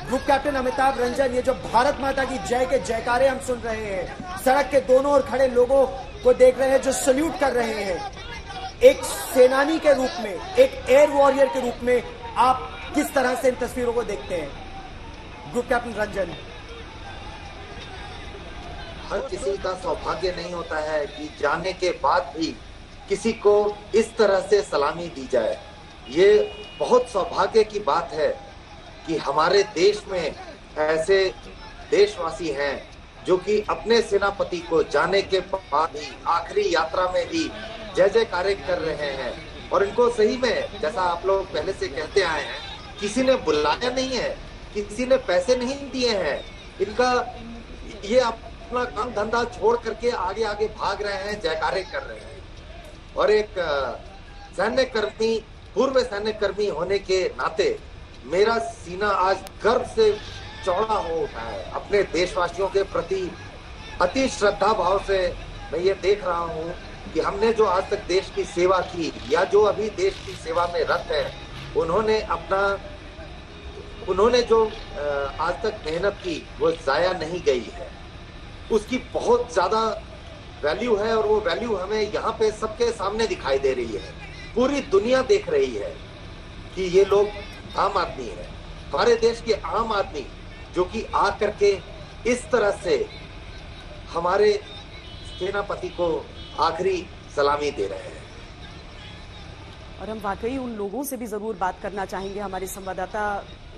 Group captain Amitabh Ranjan, ये जो भारत माता की जय के जयकारे हम सुन रहे हैं, सड़क के दोनों ओर खड़े लोगों को देख रहे हैं जो सल्यूट कर रहे हैं, एक सेनानी के रूप में, एक एयर वॉरियर के रूप में आप किस तरह से इन तस्वीरों को देखते हैं ग्रुप कैप्टन रंजन? हर किसी का सौभाग्य नहीं होता है कि जाने के बाद भी किसी को इस तरह से सलामी दी जाए। ये बहुत सौभाग्य की बात है कि हमारे देश में ऐसे देशवासी हैं जो कि अपने सेनापति को जाने के बाद भी आखिरी यात्रा में भी जय जयकारे कर रहे हैं। और इनको सही में, जैसा आप लोग पहले से कहते आए हैं, किसी ने बुलाया नहीं है, किसी ने पैसे नहीं दिए हैं, इनका ये अपना काम धंधा छोड़ करके आगे आगे भाग रहे हैं, जयकारे कर रहे हैं। और एक सैन्य कर्मी, पूर्व सैन्य कर्मी होने के नाते मेरा सीना आज गर्व से चौड़ा हो उठा है। अपने देशवासियों के प्रति अति श्रद्धा भाव से मैं ये देख रहा हूँ कि हमने जो आज तक देश की सेवा की या जो अभी देश की सेवा में रत है, उन्होंने जो आज तक मेहनत की वो जाया नहीं गई है। उसकी बहुत ज्यादा वैल्यू है और वो वैल्यू हमें यहाँ पे सबके सामने दिखाई दे रही है। पूरी दुनिया देख रही है कि ये लोग आम आदमी है, हमारे देश के आम आदमी जो कि आ करके इस तरह से हमारे सेनापति को आखिरी सलामी दे रहे हैं। और हम वाकई उन लोगों से भी जरूर बात करना चाहेंगे। हमारे संवाददाता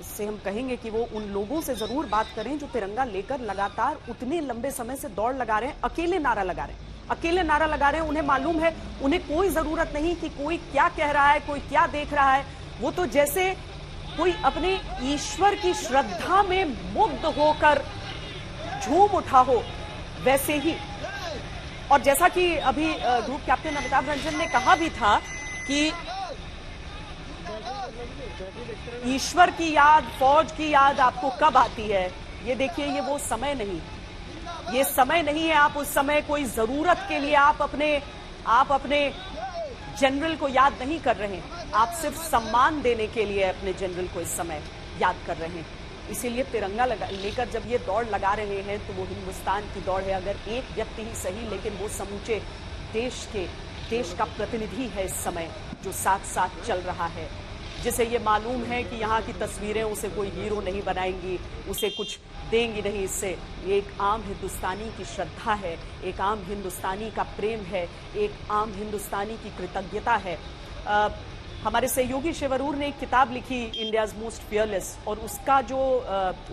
से हम कहेंगे कि वो उन लोगों से जरूर बात करें जो तिरंगा लेकर लगातार उतने लंबे समय से दौड़ लगा रहे हैं, अकेले नारा लगा रहे हैं, अकेले नारा लगा रहे हैं। उन्हें मालूम है, उन्हें कोई जरूरत नहीं कि कोई क्या कह रहा है, कोई क्या देख रहा है। वो तो जैसे कोई अपने ईश्वर की श्रद्धा में मुग्ध होकर झूम उठा हो, वैसे ही। और जैसा कि अभी ग्रुप कैप्टन अमिताभ रंजन ने कहा भी था कि ईश्वर की याद, फौज की याद आपको कब आती है? ये देखिए, ये वो समय नहीं, ये समय नहीं है। आप उस समय कोई जरूरत के लिए आप अपने जनरल को याद नहीं कर रहे हैं, आप सिर्फ सम्मान देने के लिए अपने जनरल को इस समय याद कर रहे हैं। इसीलिए तिरंगा लेकर जब ये दौड़ लगा रहे हैं तो वो हिंदुस्तान की दौड़ है। अगर एक व्यक्ति ही सही, लेकिन वो समूचे देश का प्रतिनिधि है इस समय, जो साथ साथ चल रहा है, जिसे ये मालूम है कि यहाँ की तस्वीरें उसे कोई हीरो नहीं बनाएंगी, उसे कुछ देंगी नहीं। इससे ये एक आम हिंदुस्तानी की श्रद्धा है, एक आम हिंदुस्तानी का प्रेम है, एक आम हिंदुस्तानी की कृतज्ञता है। हमारे सहयोगी शेवरूर ने एक किताब लिखी, इंडियाज मोस्ट फियरलेस, और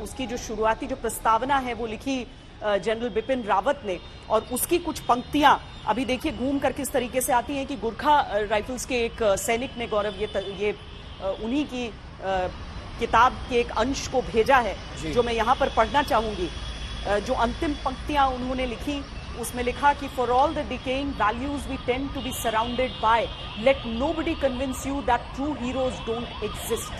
उसकी जो शुरुआती जो प्रस्तावना है वो लिखी जनरल बिपिन रावत ने। और उसकी कुछ पंक्तियां अभी देखिए घूम कर किस तरीके से आती हैं कि गुरखा राइफल्स के एक सैनिक ने, गौरव, ये उन्हीं की किताब के एक अंश को भेजा है जो मैं यहाँ पर पढ़ना चाहूंगी। जो अंतिम पंक्तियां उन्होंने लिखी, उसमें लिखा कि for all the decaying values we tend to be surrounded by, let nobody convince you that true heroes don't exist.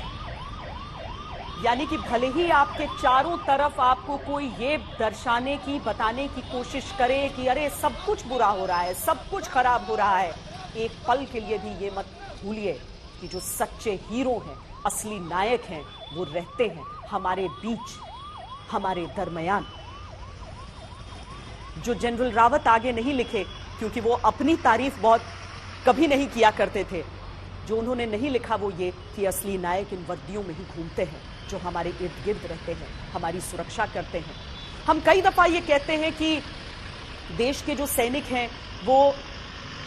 यानी कि भले ही आपके चारों तरफ आपको कोई ये दर्शाने की, बताने की कोशिश करे कि अरे सब कुछ बुरा हो रहा है, सब कुछ खराब हो रहा है, एक पल के लिए भी ये मत भूलिए कि जो सच्चे हीरो हैं, असली नायक हैं, वो रहते हैं हमारे बीच, हमारे दरमियान। जो जनरल रावत आगे नहीं लिखे, क्योंकि वो अपनी तारीफ बहुत कभी नहीं किया करते थे, जो उन्होंने नहीं लिखा वो ये कि असली नायक इन वर्दियों में ही घूमते हैं, जो हमारे इर्द गिर्द रहते हैं, हमारी सुरक्षा करते हैं। हम कई दफा ये कहते हैं कि देश के जो सैनिक हैं वो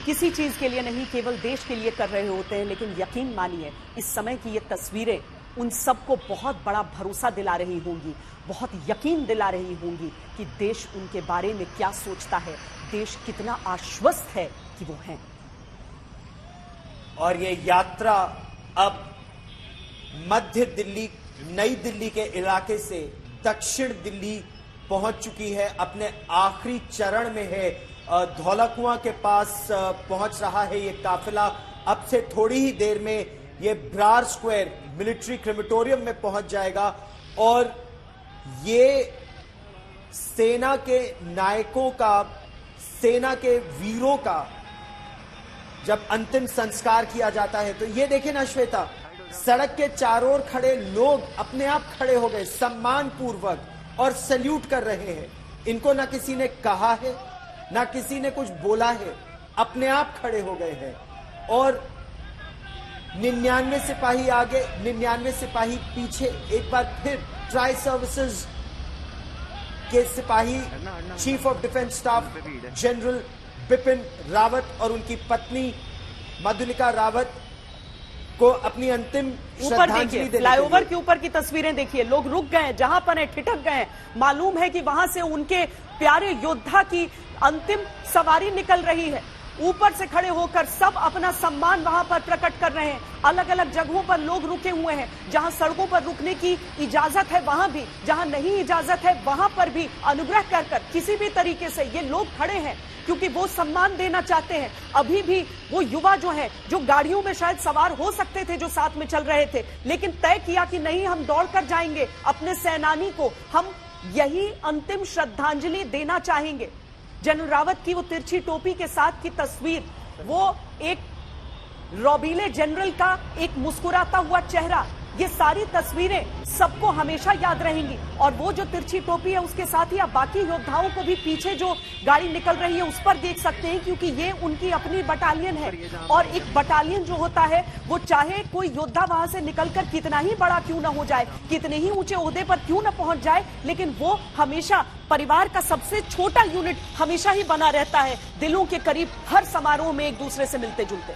किसी चीज के लिए नहीं, केवल देश के लिए कर रहे होते हैं, लेकिन यकीन मानिए इस समय की ये तस्वीरें उन सबको बहुत बड़ा भरोसा दिला रही होंगी, बहुत यकीन दिला रही होंगी कि देश उनके बारे में क्या सोचता है, देश कितना आश्वस्त है कि वो हैं। और ये यात्रा अब मध्य दिल्ली, नई दिल्ली के इलाके से दक्षिण दिल्ली पहुंच चुकी है, अपने आखिरी चरण में है। धौला कुआं के पास पहुंच रहा है ये काफिला। अब से थोड़ी ही देर में ये ब्रार स्क्वायर मिलिट्री क्रेमेटोरियम में पहुंच जाएगा और ये सेना के नायकों का, सेना के वीरों का जब अंतिम संस्कार किया जाता है, तो ये देखें ना श्वेता, सड़क के चारों ओर खड़े लोग अपने आप खड़े हो गए सम्मान पूर्वक और सैल्यूट कर रहे हैं। इनको ना किसी ने कहा है, ना किसी ने कुछ बोला है, अपने आप खड़े हो गए हैं। और 99 सिपाही आगे, 99 सिपाही पीछे। एक बार फिर ट्राई सर्विसेज के सिपाही chief of defence staff general Bipin Rawat और उनकी पत्नी मधुलिका रावत को अपनी अंतिम ऊपर श्रद्धांजलि देखिए, देने फ्लाईओवर के के ऊपर की तस्वीरें देखिए, लोग रुक गए, जहां पर है ठिठक गए। मालूम है कि वहां से उनके प्यारे योद्धा की अंतिम सवारी निकल रही है। ऊपर से खड़े होकर सब अपना सम्मान वहां पर प्रकट कर रहे हैं। अलग अलग जगहों पर लोग रुके हुए हैं, जहां सड़कों पर रुकने की इजाजत है वहां भी, जहां नहीं इजाजत है वहां पर भी अनुग्रह कर किसी भी तरीके से ये लोग खड़े हैं, क्योंकि वो सम्मान देना चाहते हैं। अभी भी वो युवा जो है, जो गाड़ियों में शायद सवार हो सकते थे, जो साथ में चल रहे थे, लेकिन तय किया कि नहीं, हम दौड़कर जाएंगे अपने सेनानी को, हम यही अंतिम श्रद्धांजलि देना चाहेंगे। जनरल रावत की वो तिरछी टोपी के साथ की तस्वीर, वो एक रौबीले जनरल का एक मुस्कुराता हुआ चेहरा, ये सारी तस्वीरें सबको हमेशा याद रहेंगी। और वो जो तिरछी टोपी है उसके साथ ही आप बाकी योद्धाओं को भी पीछे जो गाड़ी निकल रही है उस पर देख सकते हैं, क्योंकि ये उनकी अपनी बटालियन है। और एक बटालियन जो होता है वो चाहे कोई योद्धा वहां से निकलकर कितना ही बड़ा क्यों ना हो जाए, कितने ही ऊंचे ओहदे पर क्यों ना पहुंच जाए, लेकिन वो हमेशा परिवार का सबसे छोटा यूनिट हमेशा ही बना रहता है, दिलों के करीब हर समारोह में एक दूसरे से मिलते जुलते।